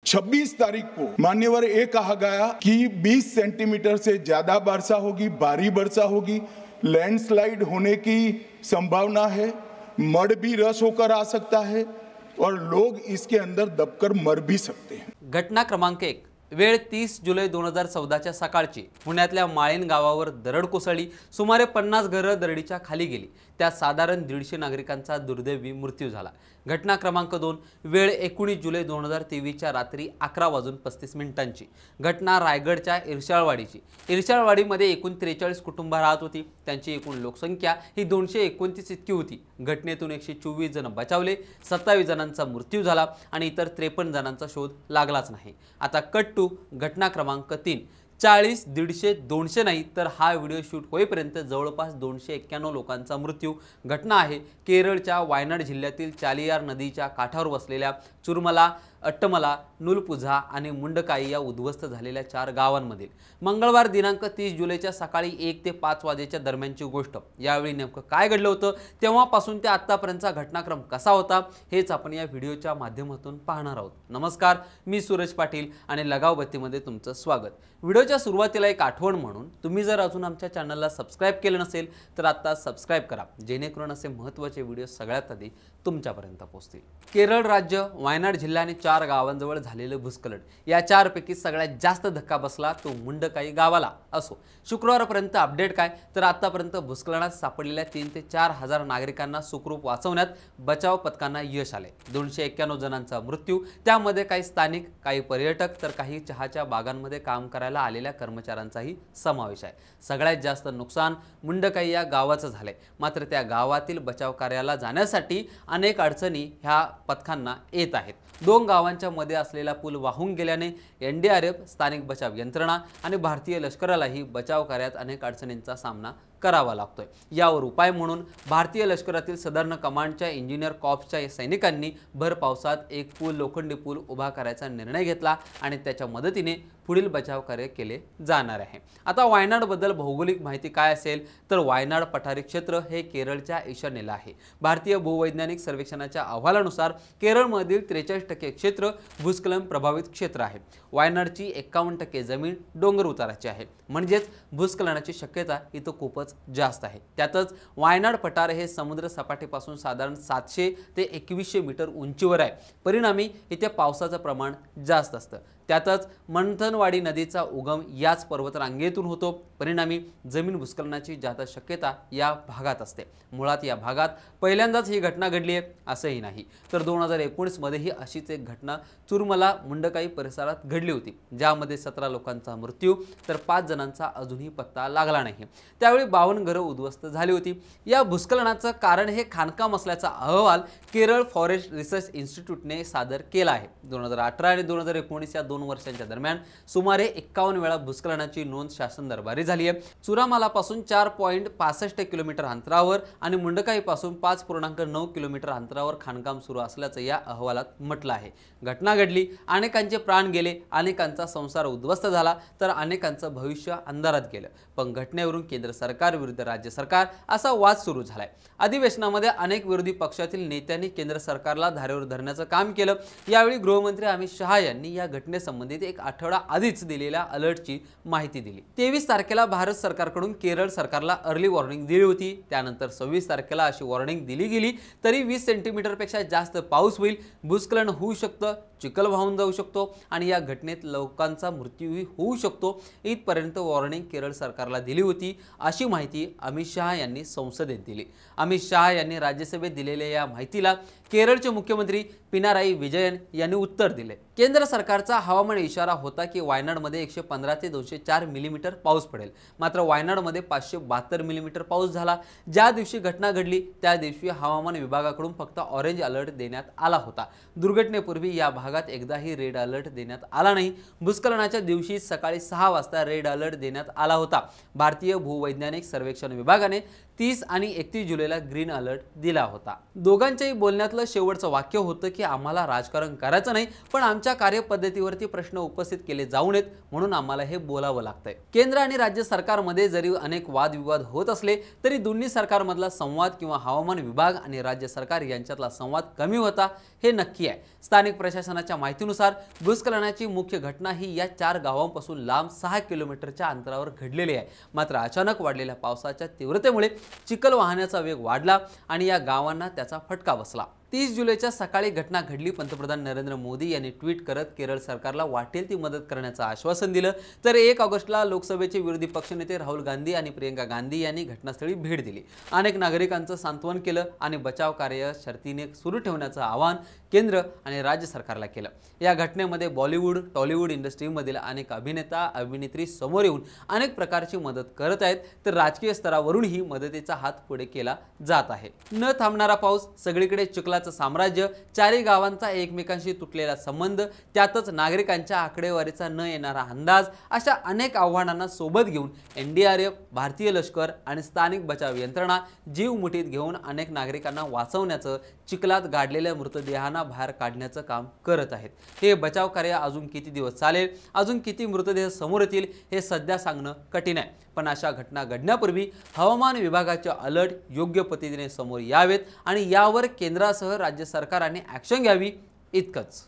26 तारीख को मान्यवर ये कहा गया कि 20 सेंटीमीटर से ज्यादा वर्षा होगी, भारी वर्षा होगी, लैंडस्लाइड होने की संभावना है, मड भी रस होकर आ सकता है और लोग इसके अंदर दबकर मर भी सकते हैं। घटना क्रमांक 1 वेळ 30 जुलै 2014च्या सकाळची पुण्यातल्या माळीण गावावर दरड कोसळली। सुमारे 50 घरं दरडीच्या खाली गेली। त्यात साधारण 150 नागरिकांचा दुर्दैवी मृत्यू झाला। घटना क्रमांक 2 वेळ 19 जुलै 2023च्या रात्री 11:35 घटना रायगडच्या इर्शाळवाडीची। इर्शाळवाडीमध्ये एकूण 43 कुटुंब राहत होती। त्यांची एकूण लोकसंख्या ही 229 इतकी होती। घटनेतून 124 जण बचावले, 27 जणांचा मृत्यू झाला आणि इतर 53 जणांचा शोध लागलाच नाही। आता कट टू घटना क्रमांक 3 40, 150, 200 नाही तर हा व्हिडिओ शूट होईपर्यंत जवळपास 291 लोकांचा मृत्यू। घटना आहे केरळच्या वायनाड जिल्ह्यातील चालियार नदीच्या काठावर वसलेल्या चुरमला, अट्टमला, नुलपुझा आणि मुंडकाई या उद्ध्वस्त झालेल्या 4 गावांमधील। मंगळवार दिनांक 30 जुलैच्या सकाळी 1 ते 5 वाजेच्या दरम्यानची गोष्ट। यावेळी नेमकं काय घडलं होतं, तेव्हापासून ते आतापर्यंतचा घटनाक्रम कसा होता हेच आपण या व्हिडिओच्या माध्यमातून पाहणार आहोत। नमस्कार, मी सूरज पाटील आणि लगाव बत्तीमध्ये तुमचं स्वागत। व्हिडिओच्या सुरुवातीला एक आठवण म्हणून तुम्ही जर अजून आमच्या चॅनलला सबस्क्राइब केलं नसेल तर आता सबस्क्राइब करा, जेणेकरून असे महत्त्वाचे व्हिडिओ सगळ्यात आधी तुमच्यापर्यंत पोहोचतील। केरळ राज्य वायनाड जिल्हा आणि 4 गावांजवळ झालेलं भूस्खलन, या 4 पैकी सगळ्यात जास्त धक्का बसला तो मुंडकाई गावाला। असो, शुक्रवारपर्यंत अपडेट काय तर आतापर्यंत भूस्खलनात सापडलेल्या 3 ते 4 हजार नागरिकांना सुखरूप वाचवण्यात बचाव पथकांना यश आले। 291 जणांचा मृत्यू, त्यामध्ये काही स्थानिक, काही पर्यटक तर काही चहाच्या बागांमध्ये काम करायला आलेल्या कर्मचाऱ्यांचाही समावेश आहे। सगळ्यात जास्त नुकसान मुंडकाई या गावाचं झालंय। मात्र त्या गावातील बचाव कार्याला जाण्यासाठी अनेक अडचणी ह्या पथकांना येत आहेत। 2 गावांच्या मध्ये असलेला पूल वाहून गेल्याने एनडीआरएफ, स्थानिक बचाव यंत्रणा आणि भारतीय लष्करालाही बचाव कार्यात अनेक अडचणींचा सामना करावा लागतोय। यावर उपाय म्हणून भारतीय लष्करातील सदर्न कमांडच्या इंजिनियर कॉर्प्सच्या सैनिकांनी भर पावसात एक लोखंडी पूल उभा करायचा निर्णय घेतला आणि त्याच्या मदतीने पुढील बचाव कार्य केले जाणार आहे। आता वायनाड बद्दल भौगोलिक माहिती काय असेल तर वायनाड पठारी क्षेत्र हे केरळच्या ईशान्येला आहे। भारतीय भूवैज्ञानिक सर्वेक्षणाच्या अहवालानुसार केरळमधील 43% क्षेत्र भूस्खलन प्रभावित क्षेत्र आहे। वायनाडची 51% जमीन डोंगर उताराची आहे, म्हणजेच भूस्खलनाची शक्यता इथं खूपच जास्त आहे। त्यातच वायनाड पठार हे समुद्र सपाटीपासून साधारण 700 ते 2100 मीटर उंचीवर आहे। परिणामी इथे पावसाचं प्रमाण जास्त असतं। त्यातच मंथनवाडी नदीचा उगम याच पर्वतरांगेतून होतो। परिणामी जमीन भूस्खलनाची जास्त शक्यता या भागात असते। मुळात या भागात पहिल्यांदाच ही घटना घडली आहे असंही नाही, तर 2019 मध्येही अशीच एक घटना चुरमला मुंडकाई परिसरात घडली होती, ज्यामध्ये 17 लोकांचा मृत्यू तर 5 जणांचा अजूनही पत्ता लागला नाही। त्यावेळी 52 घरं उद्ध्वस्त झाली होती। या भूस्खलनाचं कारण हे खाणकाम असल्याचा अहवाल केरळ फॉरेस्ट रिसर्च इन्स्टिट्यूटने सादर केला आहे। 2018 आणि 2019 या 2 वर्षांच्या दरम्यान सुमारे 51 वेळा भूस्खलनाची नोंद शासन दरबारी झाली आहे। चुरामालापासून 4.65 किलोमीटर अंतरावर आणि मुंडकाईपासून 5.9 किलोमीटर अंतरावर खाणकाम सुरू असल्याचं या अहवालात म्हटलं आहे। घटना घडली, अनेकांचे प्राण गेले, अनेकांचा संसार उद्ध्वस्त झाला तर अनेकांचं भविष्य अंधारात गेलं। पण घटनेवरून केंद्र सरकार विरुद्ध राज्य सरकार असा वाद सुरू झालाय। अधिवेशनामध्ये अनेक विरोधी पक्षातील नेत्यांनी केंद्र सरकारला धारेवर धरण्याचं काम केलं। यावेळी गृहमंत्री अमित शहा यांनी या घटनेसंबंधित एक आठवडा आधीच दिलेल्या अलर्टची माहिती दिली। 23 तारखेला भारत सरकारकडून केरळ सरकारला अर्ली वॉर्निंग दिली होती। त्यानंतर 26 तारखेला अशी वॉर्निंग दिली गेली तरी 20 सेंटीमीटरपेक्षा जास्त पाऊस होईल, भूस्खलन होऊ शकतं, चिखल वाहून जाऊ शकतो आणि या घटनेत लोकांचा मृत्यूही होऊ शकतो इथपर्यंत वॉर्निंग केरळ सरकारला दिली होती, अशी माहिती अमित शहा यांनी संसदेत दिली। अमित शहा यांनी राज्यसभेत दिलेल्या या माहितीला केरळचे मुख्यमंत्री पिनाराई विजयन यांनी उत्तर दिले। केंद्र सरकारचा हवामान इशारा होता की वायनाडमध्ये 115 ते 204 मिलीमीटर पाऊस पडेल, मात्र वायनाडमध्ये 572 मिलीमीटर पाऊस झाला। ज्या दिवशी घटना घडली त्या दिवशी हवामान विभागाकडून फक्त ऑरेंज अलर्ट देण्यात आला होता। दुर्घटनेपूर्वी या भागात एकदाही रेड अलर्ट देण्यात आला नाही। भूस्खलनाच्या दिवशी सकाळी 6 वाजता रेड अलर्ट देण्यात आला होता। भारतीय भूवैज्ञानिक सर्वेक्षण विभागाने 30 आणि 31 जुलैला ग्रीन अलर्ट दिला होता। दोघांच्याही बोलण्यातलं शेवटचं वाक्य होतं की आम्हाला राजकारण करायचं नाही, पण आमच्या कार्यपद्धतीवरती प्रश्न उपस्थित केले जाऊ नयेत म्हणून आम्हाला हे बोलावं लागतंय। केंद्र आणि राज्य सरकारमध्ये जरी अनेक वादविवाद होत असले तरी दोन्ही सरकारमधला संवाद किंवा हवामान विभाग आणि राज्य सरकार यांच्यातला संवाद कमी होता हे नक्की आहे। स्थानिक प्रशासनाच्या माहितीनुसार भूस्खलनाची मुख्य घटना ही या 4 गावांपासून लांब 6 किलोमीटरच्या अंतरावर घडलेली आहे। मात्र अचानक वाढलेल्या पावसाच्या तीव्रतेमुळे चिखल वाहण्याचा वेग वाढला आणि या गावांना त्याचा फटका बसला। 30 जुलैच्या सकाळी घटना घडली। पंतप्रधान नरेंद्र मोदी यांनी ट्विट करत केरळ सरकारला वाटेल ती मदत करण्याचं आश्वासन दिलं। तर 1 ऑगस्टला लोकसभेचे विरोधी पक्षनेते राहुल गांधी आणि प्रियंका गांधी यांनी घटनास्थळी भेट दिली। अनेक नागरिकांचं सांत्वन केलं आणि बचाव कार्य शर्तीने सुरू ठेवण्याचं आवाहन केंद्र आणि राज्य सरकारला केलं। या घटनेमध्ये बॉलिवूड, टॉलिवूड इंडस्ट्रीमधील अनेक अभिनेता अभिनेत्री समोर येऊन अनेक प्रकारची मदत करत आहेत, तर राजकीय स्तरावरूनही मदतीचा हात पुढे केला जात आहे। न थांबणारा पाऊस, सगळीकडे चिखलाचं साम्राज्य, 4 गावांचा एकमेकांशी तुटलेला संबंध, त्यातच नागरिकांच्या आकडेवारीचा न येणारा अंदाज, अशा अनेक आव्हानांना सोबत घेऊन एनडीआरएफ, भारतीय लष्कर आणि स्थानिक बचाव यंत्रणा जीव मुठीत घेऊन अनेक नागरिकांना वाचवण्याचं, चिखलात गाडलेल्या मृतदेहांना बाहेर काढण्याचं काम करत आहेत। हे बचाव कार्य अजून किती दिवस चालेल, अजून किती मृतदेह समोर येतील हे सध्या सांगणं कठीण आहे, पण अशा घटना घडण्यापूर्वी हवामान विभागाचे अलर्ट योग्य पद्धतीने समोर यावेत आणि यावर केंद्रासह राज्य सरकारांनी ॲक्शन घ्यावी इतकंच।